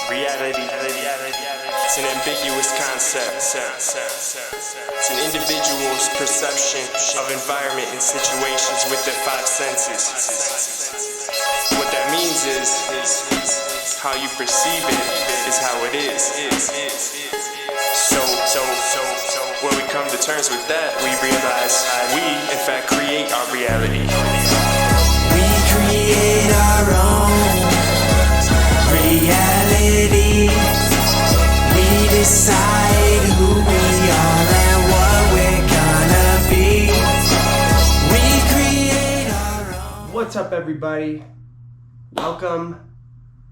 Reality. It's an ambiguous concept. It's an individual's perception of environment and situations with their five senses. What that means is how you perceive it is how it is. So when we come to terms with that, we realize we, in fact, create our reality. We create our own reality. We decide who we are and what we're gonna be. We create our own. What's up, everybody? Welcome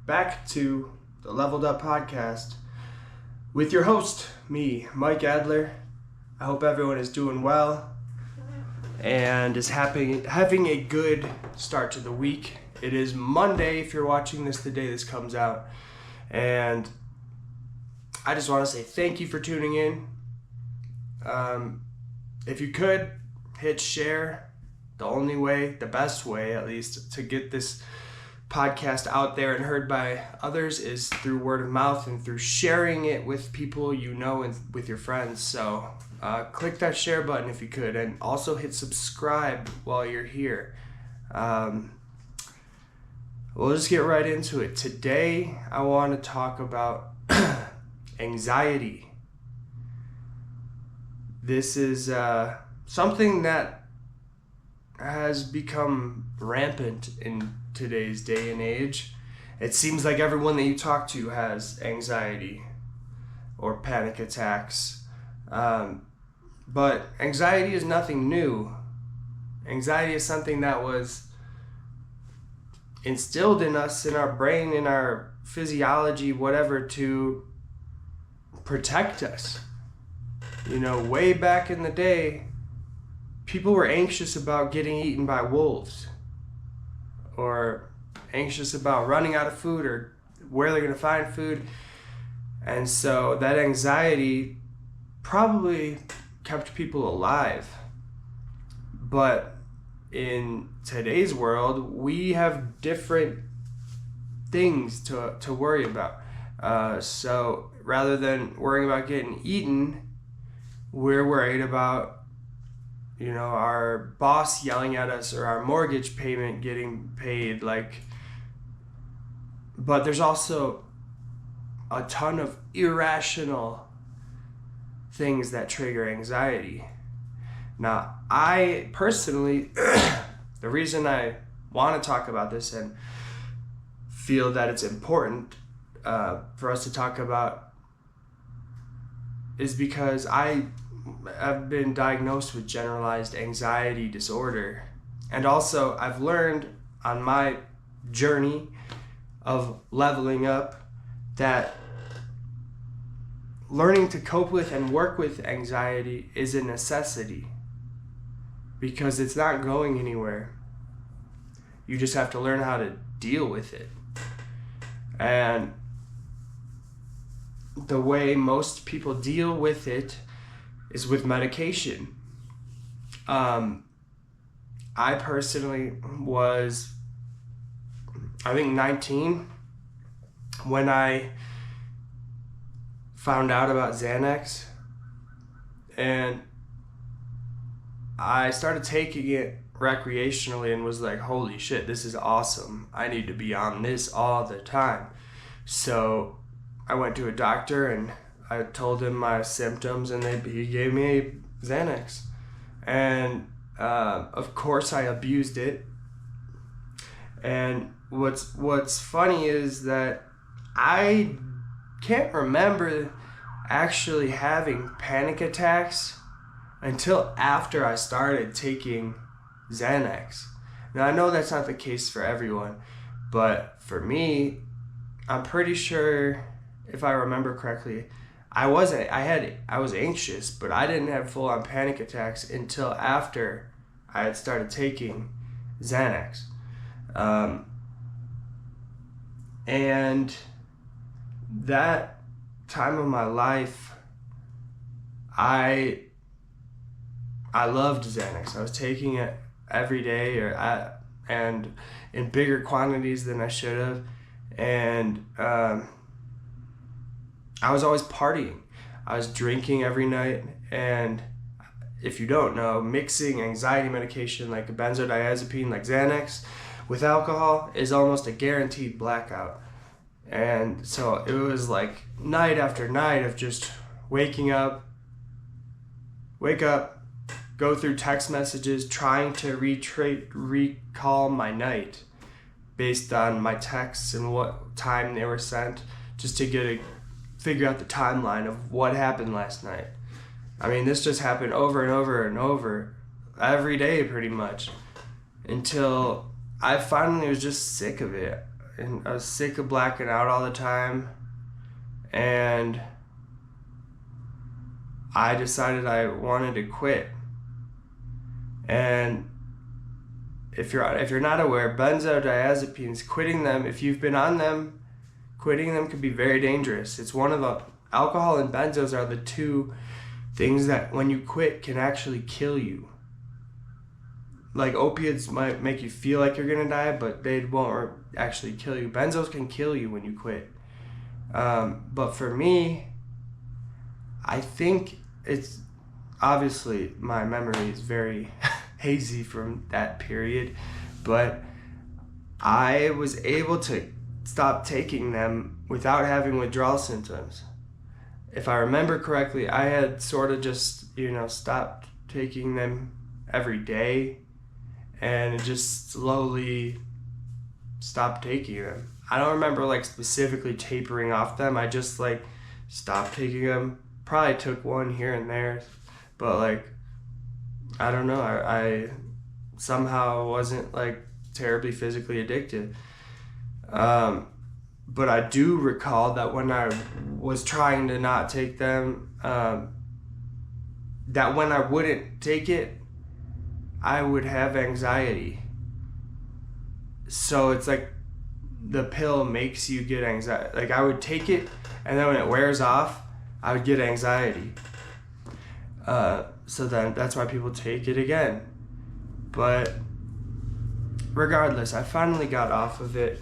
back to the Leveled Up Podcast with your host, me, Mike Adler. I hope everyone is doing well and is having a good start to the week. It is Monday if you're watching this the day this comes out. And I just want to say thank you for tuning in. If you could, hit share. The only way, the best way at least, to get this podcast out there and heard by others is through word of mouth and through sharing it with people you know and with your friends. So click that share button if you could, and also hit subscribe while you're here. We'll just get right into it. Today I want to talk about anxiety. This is something that has become rampant in today's day and age. It seems like everyone that you talk to has anxiety or panic attacks. But anxiety is nothing new. Anxiety is something that was instilled in us, in our brain, in our physiology, whatever, to protect us. You know, way back in the day, people were anxious about getting eaten by wolves, or anxious about running out of food or where they're going to find food. And so that anxiety probably kept people alive. But in today's world, we have different things to worry about. So rather than worrying about getting eaten, we're worried about, you know, our boss yelling at us or our mortgage payment getting paid. But there's also a ton of irrational things that trigger anxiety. Now, I personally, the reason I want to talk about this and feel that it's important for us to talk about is because I have been diagnosed with generalized anxiety disorder. And also, I've learned on my journey of leveling up that learning to cope with and work with anxiety is a necessity, because it's not going anywhere. You just have to learn how to deal with it. And the way most people deal with it is with medication. I personally was, I think, 19 when I found out about Xanax, and I started taking it recreationally and was like, holy shit, this is awesome. I need to be on this all the time. So I went to a doctor and I told him my symptoms, and he gave me Xanax. And of course I abused it. And what's funny is that I can't remember actually having panic attacks until after I started taking Xanax. Now, I know that's not the case for everyone, but for me, I'm pretty sure, if I remember correctly, I was anxious, but I didn't have full-on panic attacks until after I had started taking Xanax. And that time of my life, I loved Xanax. I was taking it every day and in bigger quantities than I should have. And I was always partying. I was drinking every night, and if you don't know, mixing anxiety medication like a benzodiazepine like Xanax with alcohol is almost a guaranteed blackout. And so it was like night after night of just wake up, go through text messages, trying to recall my night based on my texts and what time they were sent, just to figure out the timeline of what happened last night. I mean, this just happened over and over and over every day pretty much, until I finally was just sick of it. And I was sick of blacking out all the time, and I decided I wanted to quit. And if you're not aware, benzodiazepines, quitting them, if you've been on them, quitting them can be very dangerous. It's one of the alcohol and benzos are the two things that when you quit can actually kill you. Like opiates might make you feel like you're gonna die, but they won't actually kill you. Benzos can kill you when you quit. But for me, I think it's obviously my memory is very hazy from that period, but I was able to stop taking them without having withdrawal symptoms. If I remember correctly, I had sort of just, stopped taking them every day, and it just slowly stopped taking them. I don't remember specifically tapering off them. I just stopped taking them. Probably took one here and there, but I don't know. I somehow wasn't terribly physically addicted. But I do recall that when I was trying to not take them, that when I wouldn't take it, I would have anxiety. So it's the pill makes you get anxiety. I would take it, and then when it wears off, I would get anxiety. So then that's why people take it again. But regardless, I finally got off of it,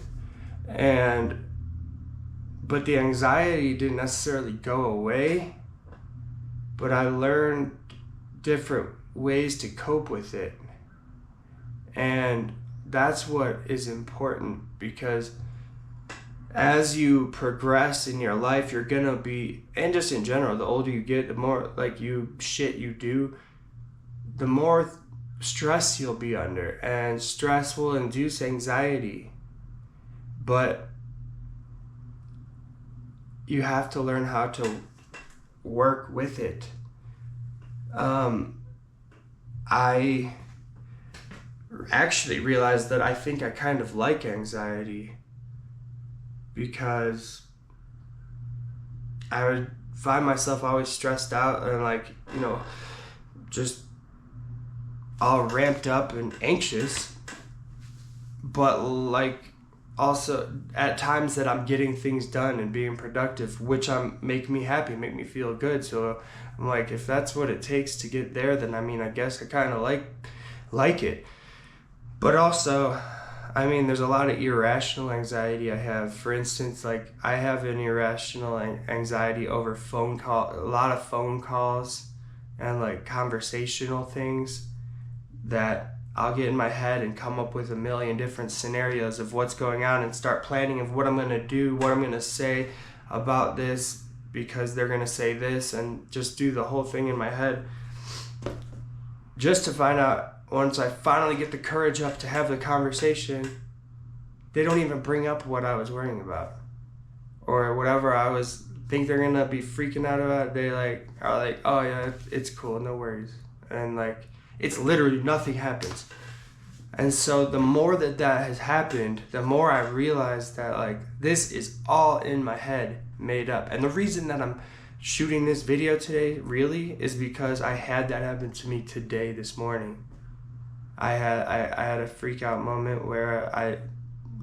but the anxiety didn't necessarily go away, but I learned different ways to cope with it. And that's what is important, because as you progress in your life, you're gonna be, and just in general, the older you get, the more you do, the more stress you'll be under, and stress will induce anxiety. But you have to learn how to work with it. I actually realized that I think I kind of like anxiety, because I would find myself always stressed out and just all ramped up and anxious, but also at times that I'm getting things done and being productive, which make me happy, make me feel good. So I'm if that's what it takes to get there, then I guess I kind of like it. But also, there's a lot of irrational anxiety I have. For instance, I have an irrational anxiety over a lot of phone calls and conversational things that I'll get in my head and come up with a million different scenarios of what's going on and start planning of what I'm going to do, what I'm going to say about this, because they're going to say this, and just do the whole thing in my head, just to find out once I finally get the courage up to have the conversation, they don't even bring up what I was worrying about or whatever I think they're going to be freaking out about. They are oh yeah, it's cool, no worries. And it's literally nothing happens. And so the more that has happened, the more I realized that this is all in my head, made up. And the reason that I'm shooting this video today really is because I had that happen to me today, this morning. I had a freak out moment where I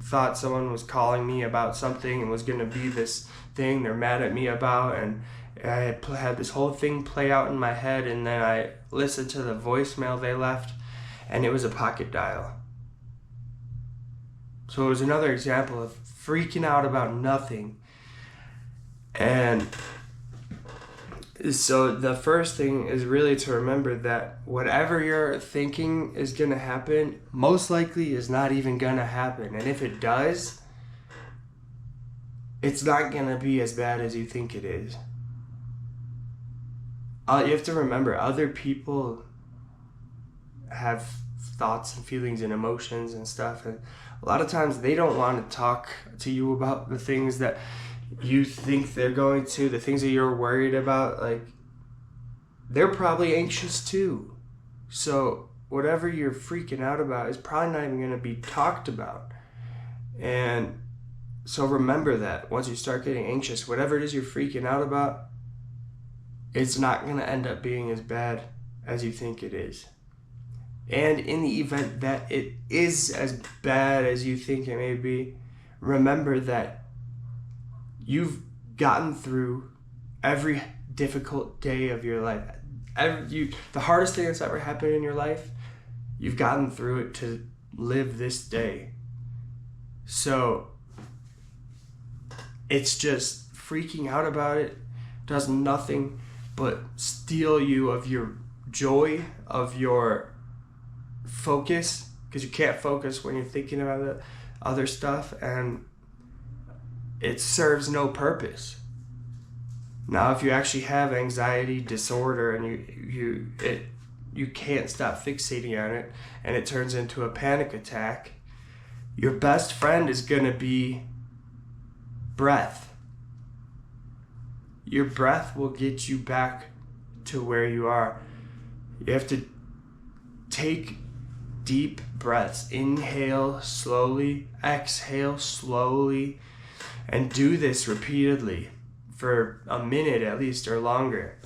thought someone was calling me about something and was going to be this thing they're mad at me about, and I had this whole thing play out in my head, and then I listened to the voicemail they left, and it was a pocket dial. So it was another example of freaking out about nothing. And so the first thing is really to remember that whatever you're thinking is going to happen, most likely is not even going to happen. And if it does, it's not going to be as bad as you think it is. You have to remember, other people have thoughts and feelings and emotions and stuff. And a lot of times they don't want to talk to you about the things that you think they're going to, the things that you're worried about. Like, they're probably anxious too. So whatever you're freaking out about is probably not even going to be talked about. And so remember that once you start getting anxious, whatever it is you're freaking out about, it's not going to end up being as bad as you think it is. And in the event that it is as bad as you think it may be, remember that you've gotten through every difficult day of your life. The hardest thing that's ever happened in your life, you've gotten through it to live this day. So it's just freaking out about it does nothing but steal you of your joy, of your focus, because you can't focus when you're thinking about the other stuff, and it serves no purpose. Now, if you actually have anxiety disorder and you can't stop fixating on it and it turns into a panic attack, your best friend is going to be breath. Your breath will get you back to where you are. You have to take deep breaths. Inhale slowly, exhale slowly, and do this repeatedly for a minute at least or longer.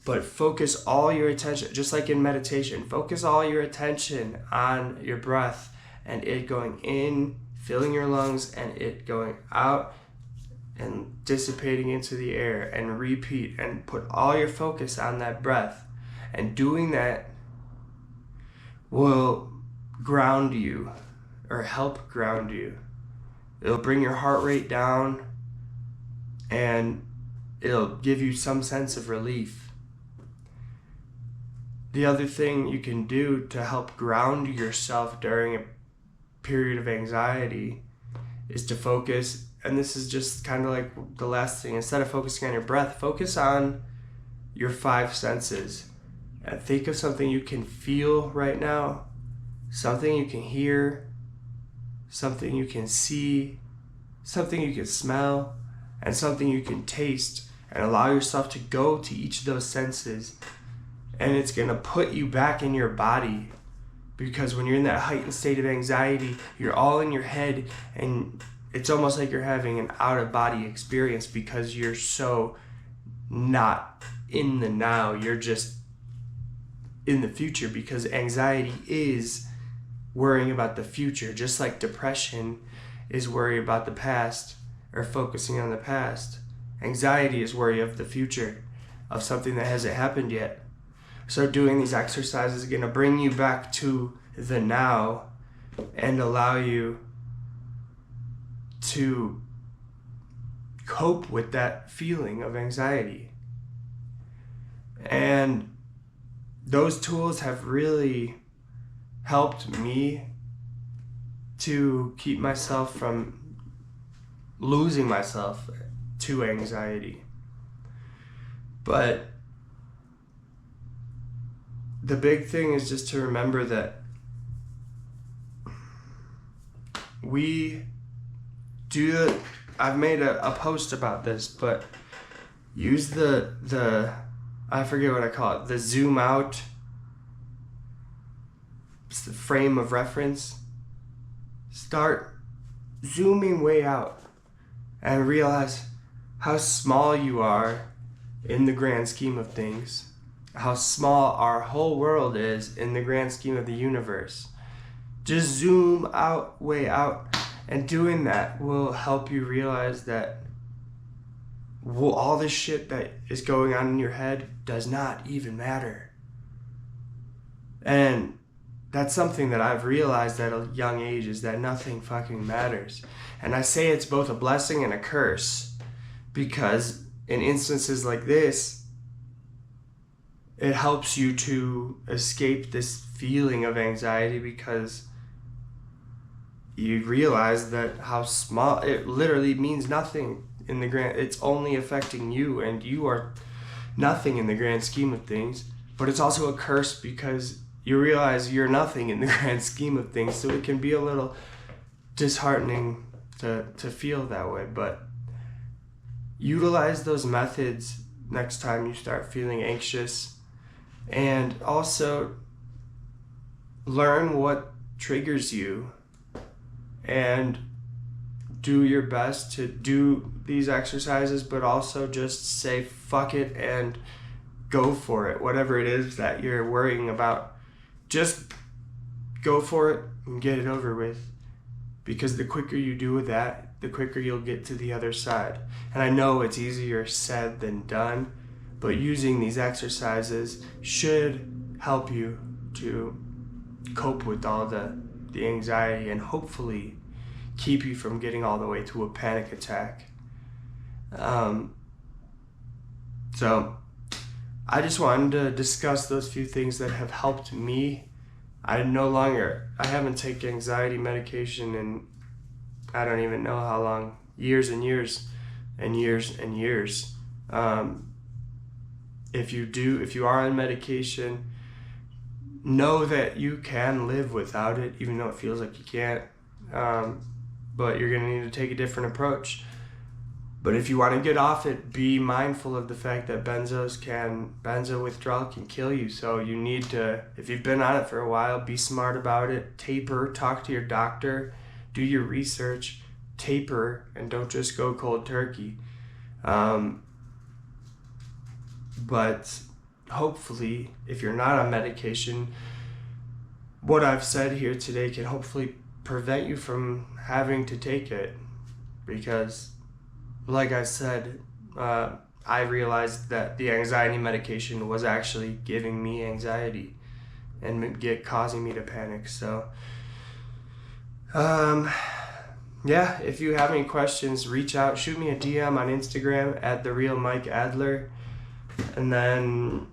But focus all your attention, just like in meditation, focus all your attention on your breath and it going in, filling your lungs, and it going out and dissipating into the air, and repeat, and put all your focus on that breath. And doing that will ground you, or help ground you. It'll bring your heart rate down and it'll give you some sense of relief. The other thing you can do to help ground yourself during a period of anxiety is to focus, and this is just kind of like the last thing, instead of focusing on your breath, focus on your 5 senses. And think of something you can feel right now, something you can hear, something you can see, something you can smell, and something you can taste, and allow yourself to go to each of those senses. And it's going to put you back in your body, because when you're in that heightened state of anxiety, you're all in your head, and it's almost like you're having an out-of-body experience because you're so not in the now. You're just in the future, because anxiety is worrying about the future, just like depression is worry about the past or focusing on the past. Anxiety is worry of the future, of something that hasn't happened yet. So doing these exercises is going to bring you back to the now and allow you to cope with that feeling of anxiety. And those tools have really helped me to keep myself from losing myself to anxiety. But the big thing is just to remember that we do, I've made a post about this, but use the I forget what I call it, the zoom out, it's the frame of reference. Start zooming way out and realize how small you are in the grand scheme of things, how small our whole world is in the grand scheme of the universe. Just zoom out, way out, and doing that will help you realize that all this shit that is going on in your head does not even matter. And that's something that I've realized at a young age, is that nothing fucking matters. And I say it's both a blessing and a curse, because in instances like this, it helps you to escape this feeling of anxiety, because you realize that how small, it literally means nothing in the grand, it's only affecting you, and you are nothing in the grand scheme of things. But it's also a curse, because you realize you're nothing in the grand scheme of things, so it can be a little disheartening to feel that way. But utilize those methods next time you start feeling anxious, and also learn what triggers you, and do your best to do these exercises, but also just say fuck it and go for it. Whatever it is that you're worrying about, just go for it and get it over with, because the quicker you do that, the quicker you'll get to the other side. And I know it's easier said than done, but using these exercises should help you to cope with all the anxiety, and hopefully keep you from getting all the way to a panic attack. So I just wanted to discuss those few things that have helped me. I haven't taken anxiety medication in, I don't even know how long, years and years and years and years. If you are on medication, know that you can live without it, even though it feels like you can't. But you're gonna need to take a different approach. But if you want to get off it, be mindful of the fact that benzo withdrawal can kill you. So you need to, if you've been on it for a while, be smart about it. Taper, talk to your doctor, do your research, taper, and don't just go cold turkey. But hopefully, if you're not on medication, what I've said here today can hopefully prevent you from having to take it. Because, like I said, I realized that the anxiety medication was actually giving me anxiety and causing me to panic. So, yeah, if you have any questions, reach out, shoot me a DM on Instagram at @TheRealMikeAdler. And then,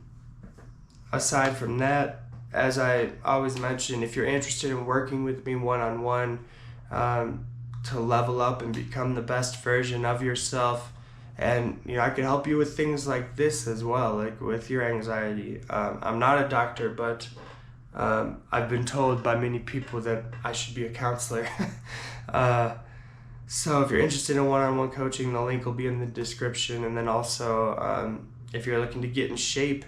aside from that, as I always mention, if you're interested in working with me one-on-one to level up and become the best version of yourself, and I can help you with things like this as well, like with your anxiety. I'm not a doctor, but I've been told by many people that I should be a counselor. So if you're interested in one-on-one coaching, the link will be in the description. And then also, if you're looking to get in shape,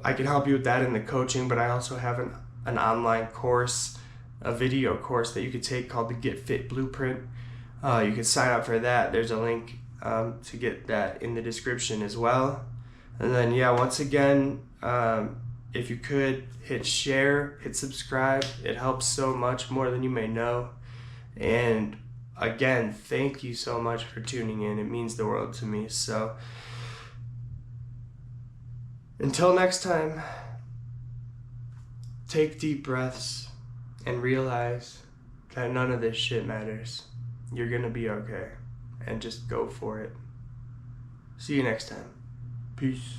I can help you with that in the coaching, but I also have an online course, a video course that you could take called the Get Fit Blueprint. You can sign up for that. There's a link to get that in the description as well. And then, once again, if you could hit share, hit subscribe, it helps so much, more than you may know. And again, thank you so much for tuning in. It means the world to me. So until next time, take deep breaths and realize that none of this shit matters. You're gonna be okay, and just go for it. See you next time. Peace.